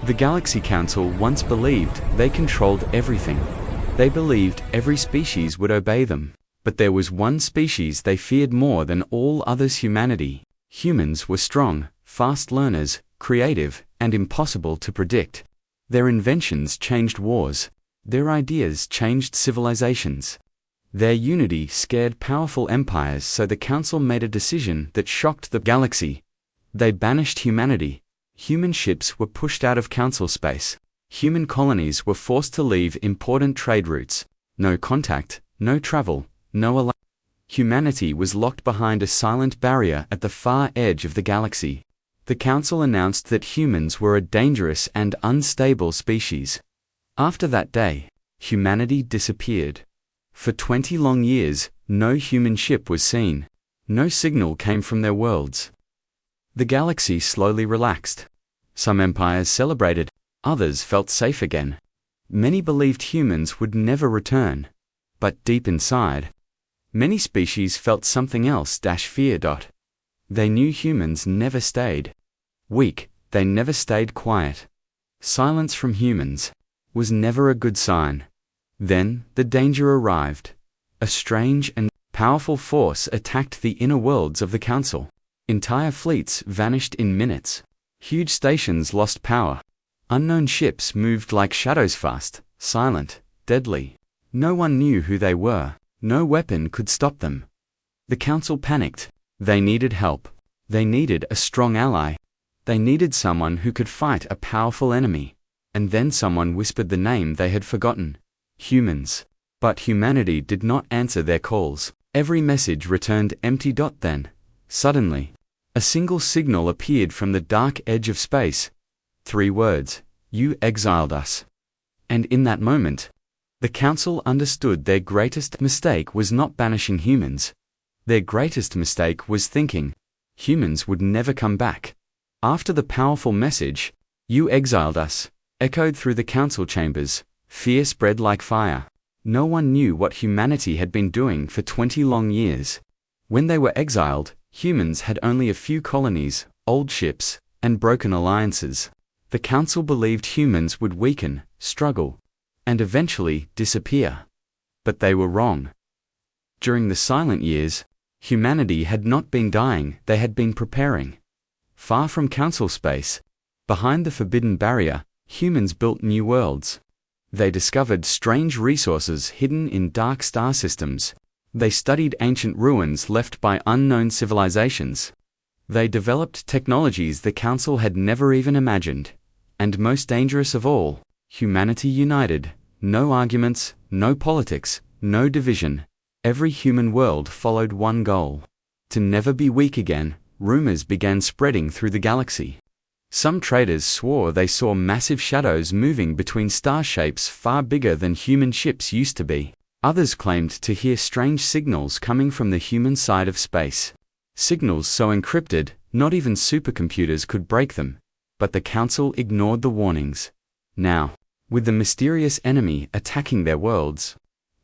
The Galaxy Council once believed they controlled everything. They believed every species would obey them. But there was one species they feared more than all others: humanity. Humans were strong, fast learners, creative, and impossible to predict. Their inventions changed wars. Their ideas changed civilizations. Their unity scared powerful empires, so the Council made a decision that shocked the galaxy. They banished humanity. Human ships were pushed out of Council space. Human colonies were forced to leave important trade routes. No contact, no travel, no alliance. Humanity was locked behind a silent barrier at the far edge of the galaxy. The Council announced that humans were a dangerous and unstable species. After that day, humanity disappeared. For 20 long years, no human ship was seen. No signal came from their worlds. The galaxy slowly relaxed. Some empires celebrated, others felt safe again. Many believed humans would never return. But deep inside, many species felt something else: fear. They knew humans never stayed weak, they never stayed quiet. Silence from humans was never a good sign. Then, the danger arrived. A strange and powerful force attacked the inner worlds of the Council. Entire fleets vanished in minutes. Huge stations lost power. Unknown ships moved like shadows, fast, silent, deadly. No one knew who they were. No weapon could stop them. The Council panicked. They needed help. They needed a strong ally. They needed someone who could fight a powerful enemy. And then someone whispered the name they had forgotten: humans. But humanity did not answer their calls. Every message returned empty. Then, suddenly, a single signal appeared from the dark edge of space. 3 words: "You exiled us." And in that moment, the Council understood their greatest mistake was not banishing humans. Their greatest mistake was thinking humans would never come back. After the powerful message, "You exiled us," echoed through the Council chambers, fear spread like fire. No one knew what humanity had been doing for 20 long years. When they were exiled, humans had only a few colonies, old ships, and broken alliances. The Council believed humans would weaken, struggle, and eventually disappear. But they were wrong. During the silent years, humanity had not been dying, they had been preparing. Far from Council space, behind the forbidden barrier, humans built new worlds. They discovered strange resources hidden in dark star systems. They studied ancient ruins left by unknown civilizations. They developed technologies the Council had never even imagined. And most dangerous of all, humanity united. No arguments, no politics, no division. Every human world followed one goal: to never be weak again. Rumors began spreading through the galaxy. Some traders swore they saw massive shadows moving between star shapes far bigger than human ships used to be. Others claimed to hear strange signals coming from the human side of space. Signals so encrypted, not even supercomputers could break them. But the Council ignored the warnings. Now, with the mysterious enemy attacking their worlds,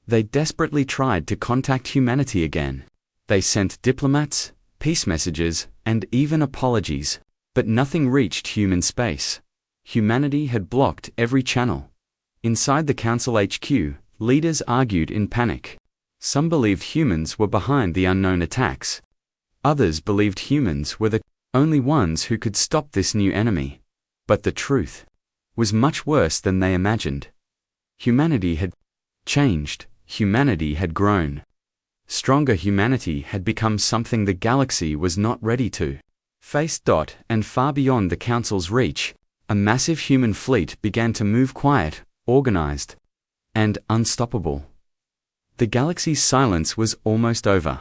they desperately tried to contact humanity again. They sent diplomats, peace messages, and even apologies. But nothing reached human space. Humanity had blocked every channel. Inside the Council HQ, leaders argued in panic. Some believed humans were behind the unknown attacks. Others believed humans were the only ones who could stop this new enemy. But the truth was much worse than they imagined. Humanity had changed. Humanity had grown. Stronger humanity had become something the galaxy was not ready to face. And far beyond the Council's reach, a massive human fleet began to move, quiet, organized, and unstoppable. The galaxy's silence was almost over.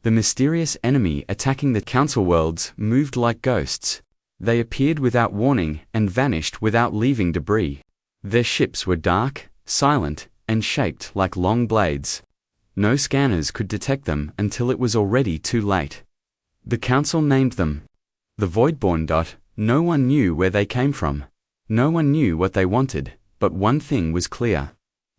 The mysterious enemy attacking the Council worlds moved like ghosts. They appeared without warning and vanished without leaving debris. Their ships were dark, silent, and shaped like long blades. No scanners could detect them until it was already too late. The Council named them the Voidborn. No one knew where they came from. No one knew what they wanted, but one thing was clear.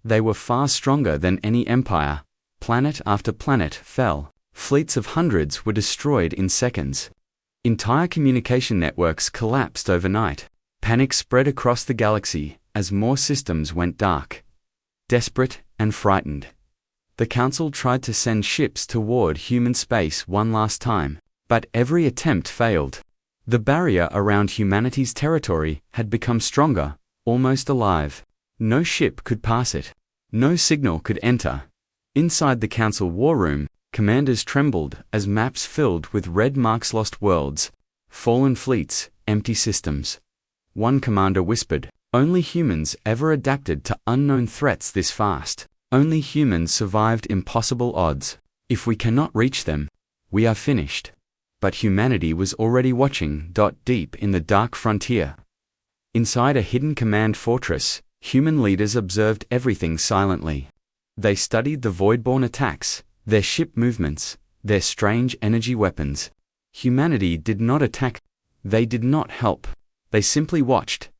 They were far stronger than any empire. Planet after planet fell. Fleets of hundreds were destroyed in seconds. Entire communication networks collapsed overnight. Panic spread across the galaxy as more systems went dark. Desperate and frightened, the Council tried to send ships toward human space one last time, but every attempt failed. The barrier around humanity's territory had become stronger, almost alive. No ship could pass it. No signal could enter. Inside the Council war room, commanders trembled as maps filled with red marks: lost worlds, fallen fleets, empty systems. One commander whispered, "Only humans ever adapted to unknown threats this fast. Only humans survived impossible odds. If we cannot reach them, we are finished." But humanity was already watching. Deep in the dark frontier, inside a hidden command fortress, human leaders observed everything silently. They studied the Voidborn attacks, their ship movements, their strange energy weapons. Humanity did not attack. They did not help. They simply watched.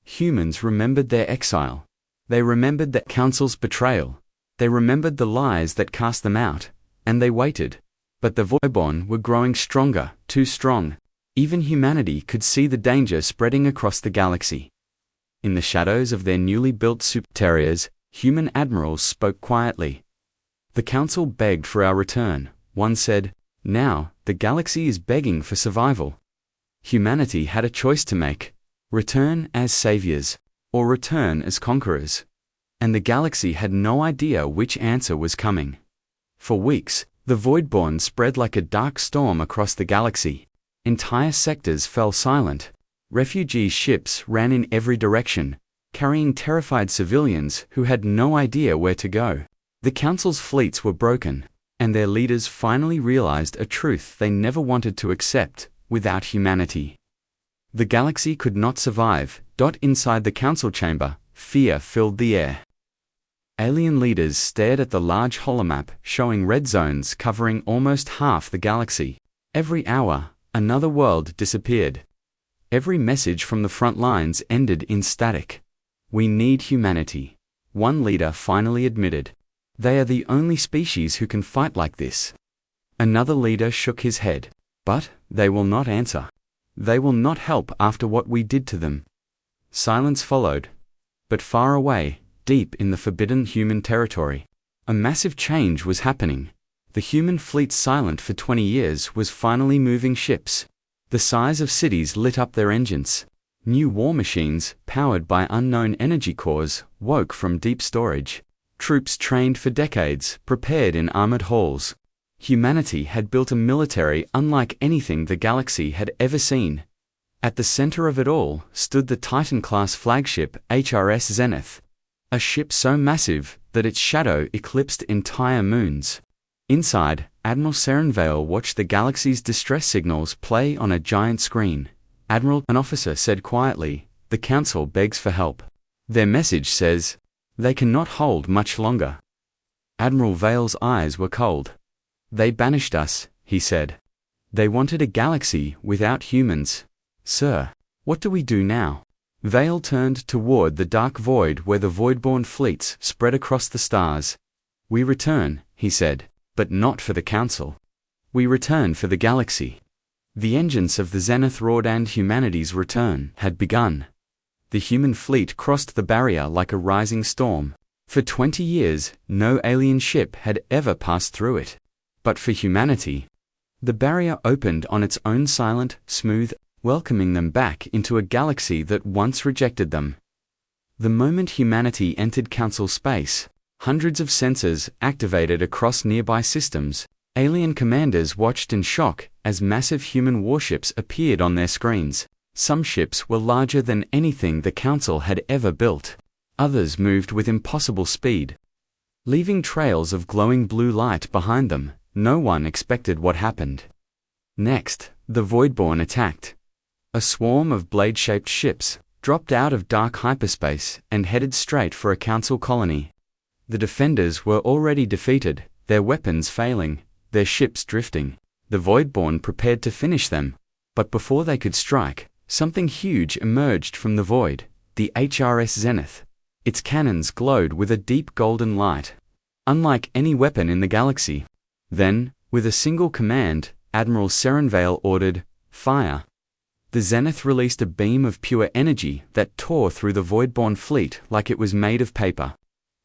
Humans remembered their exile. They remembered the Council's betrayal. They remembered the lies that cast them out, and they waited. But the Voidborn were growing stronger, too strong. Even humanity could see the danger spreading across the galaxy. In the shadows of their newly built super terriers, human admirals spoke quietly. "The Council begged for our return," one said. "Now, the galaxy is begging for survival." Humanity had a choice to make: return as saviors, or return as conquerors. And the galaxy had no idea which answer was coming. For weeks, the Voidborn spread like a dark storm across the galaxy. Entire sectors fell silent. Refugee ships ran in every direction, carrying terrified civilians who had no idea where to go. The Council's fleets were broken, and their leaders finally realized a truth they never wanted to accept: without humanity, the galaxy could not survive. Inside the Council chamber, fear filled the air. Alien leaders stared at the large holomap showing red zones covering almost half the galaxy. Every hour, another world disappeared. Every message from the front lines ended in static. "We need humanity," one leader finally admitted. "They are the only species who can fight like this." Another leader shook his head. "But they will not answer. They will not help after what we did to them." Silence followed. But far away, deep in the forbidden human territory, a massive change was happening. The human fleet, silent for 20 years, was finally moving ships. The size of cities lit up their engines. New war machines, powered by unknown energy cores, woke from deep storage. Troops trained for decades, prepared in armored halls. Humanity had built a military unlike anything the galaxy had ever seen. At the center of it all stood the Titan-class flagship HRS Zenith, a ship so massive that its shadow eclipsed entire moons. Inside, Admiral Serenvale watched the galaxy's distress signals play on a giant screen. "Admiral," an officer said quietly, "the Council begs for help. Their message says they cannot hold much longer." Admiral Vale's eyes were cold. "They banished us," he said. "They wanted a galaxy without humans." "Sir, what do we do now?" Vale turned toward the dark void where the Voidborn fleets spread across the stars. "We return," he said, "but not for the Council. We return for the galaxy." The engines of the Zenith roared and humanity's return had begun. The human fleet crossed the barrier like a rising storm. For 20 years, no alien ship had ever passed through it. But for humanity, the barrier opened on its own, silent, smooth, welcoming them back into a galaxy that once rejected them. The moment humanity entered Council space, hundreds of sensors activated across nearby systems. Alien commanders watched in shock as massive human warships appeared on their screens. Some ships were larger than anything the Council had ever built. Others moved with impossible speed, leaving trails of glowing blue light behind them. No one expected what happened. Next, the Voidborn attacked. A swarm of blade-shaped ships dropped out of dark hyperspace and headed straight for a Council colony. The defenders were already defeated, their weapons failing, their ships drifting. The Voidborn prepared to finish them, but before they could strike, something huge emerged from the void: the HRS Zenith. Its cannons glowed with a deep golden light, unlike any weapon in the galaxy. Then, with a single command, Admiral Serenvale ordered, "Fire." The zenith released a beam of pure energy that tore through the Voidborn fleet like it was made of paper.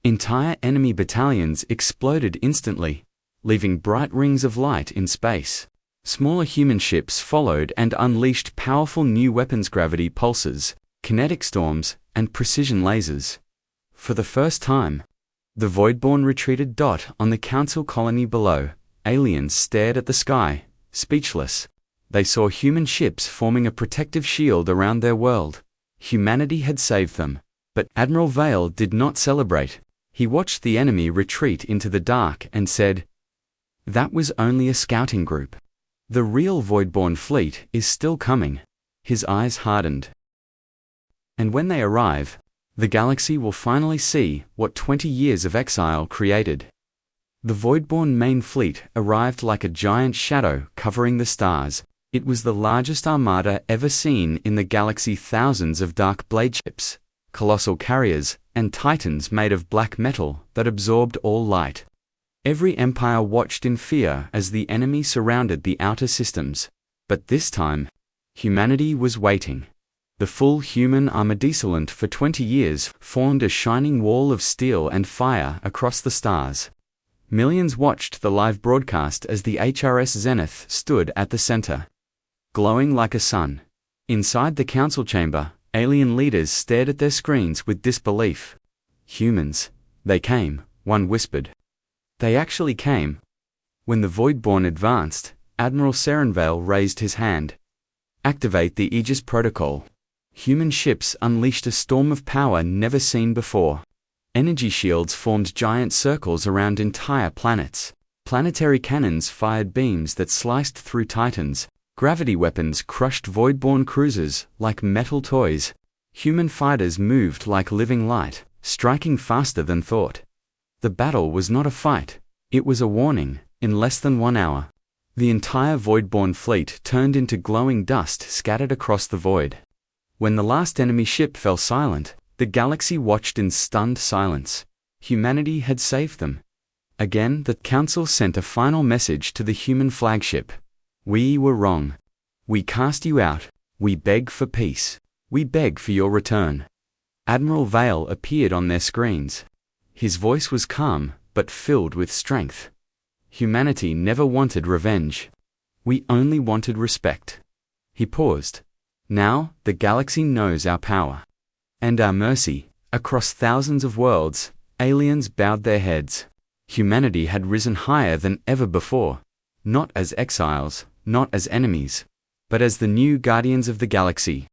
Entire enemy battalions exploded instantly, leaving bright rings of light in space. Smaller human ships followed and unleashed powerful new weapons, gravity pulses, kinetic storms, and precision lasers. For the first time, the Voidborn retreated. On the council colony below, aliens stared at the sky, speechless. They saw human ships forming a protective shield around their world. Humanity had saved them. But Admiral Vale did not celebrate. He watched the enemy retreat into the dark and said, "That was only a scouting group. The real Voidborn fleet is still coming." His eyes hardened. And when they arrive, the galaxy will finally see what 20 years of exile created. The Voidborn main fleet arrived like a giant shadow covering the stars. It was the largest armada ever seen in the galaxy. Thousands of dark blade ships, colossal carriers, and titans made of black metal that absorbed all light. Every empire watched in fear as the enemy surrounded the outer systems. But this time, humanity was waiting. The full human armadisolent for 20 years formed a shining wall of steel and fire across the stars. Millions watched the live broadcast as the HRS Zenith stood at the center, glowing like a sun. Inside the council chamber, alien leaders stared at their screens with disbelief. "Humans, they came," one whispered. "They actually came." When the Voidborn advanced, Admiral Serenvale raised his hand. "Activate the Aegis Protocol." Human ships unleashed a storm of power never seen before. Energy shields formed giant circles around entire planets. Planetary cannons fired beams that sliced through titans. Gravity weapons crushed Voidborn cruisers like metal toys. Human fighters moved like living light, striking faster than thought. The battle was not a fight, it was a warning. In less than 1 hour, the entire Voidborn fleet turned into glowing dust scattered across the void. When the last enemy ship fell silent, the galaxy watched in stunned silence. Humanity had saved them. Again, the Council sent a final message to the human flagship. "We were wrong. We cast you out. We beg for peace. We beg for your return." Admiral Vale appeared on their screens. His voice was calm, but filled with strength. "Humanity never wanted revenge. We only wanted respect." He paused. "Now, the galaxy knows our power. And our mercy." Across thousands of worlds, aliens bowed their heads. Humanity had risen higher than ever before. Not as exiles, not as enemies, but as the new guardians of the galaxy.